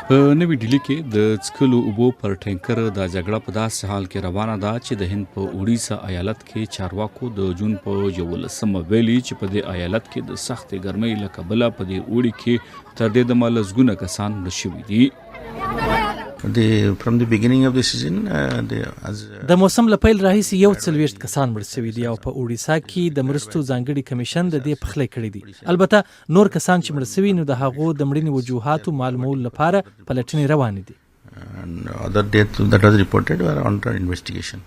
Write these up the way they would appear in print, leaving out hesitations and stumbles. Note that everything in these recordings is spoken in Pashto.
په نوې ډیلي کې د څښلو اوبو پر ټینکر د جګړه په داسې حال کې روانه ده چې د هند په اوډیسا ایالت کې چارواکو د جون په 11مه ویلي چې په دې ایالت کې د سختې ګرمۍ له کبله په دې اوړي کې تر دې دمه لسګونه کسان مړه شوي دي. From the beginning of the season, د موسم له پیل راهیسې 41 کسان مړه شوي دي او په اوډیسا کې د مرستو ځانګړي کمیشن د دې پخلی کړی دی. البته نور کسان چې مړه شوي نو د هغو د مړینې وجوهاتو معلومولو لپاره پلټنې روانې دي. other deaths that was reported were under investigation.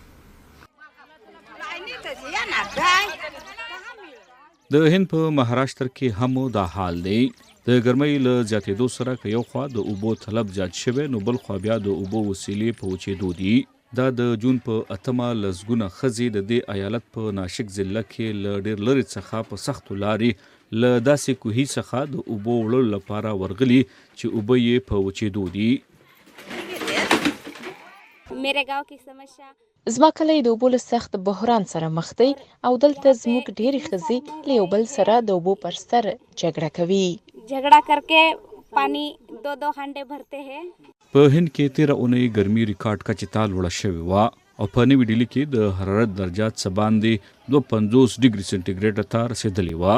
د هند په مهاراشټر کې هم دا حال دی. د ګرمۍ له زیاتېدو سره که یو خوا د اوبو طلب زیات شوی نو بل خوا بیا د اوبو وسیلې په وچېدو دي. دا د جون په 8مه لسګونه ښځې د دې ایالت په ناشک ضلع کې له ډېر لرې څخه په سختو لارې له داسې کوهي څخه د اوبو وړلو لپاره ورغلي چې اوبه یې په وچېدو دي. زما کلی د اوبو له سخت بحران سره مخ دی او دلته زموږ ډېرې ښځې له یو بل سره د اوبو پر سر جګړه کوي. झगड़ा करके पानी 2-2 हांडे भरते हैं. په هند کې 13 اونۍ ګرمي ریکارډ کچې ته لوړه شوې وه او په نوې ډیلي کې د حرارت درجات څه باندې 250 ډیګري سنټیګریډ ته رسېدلې وه.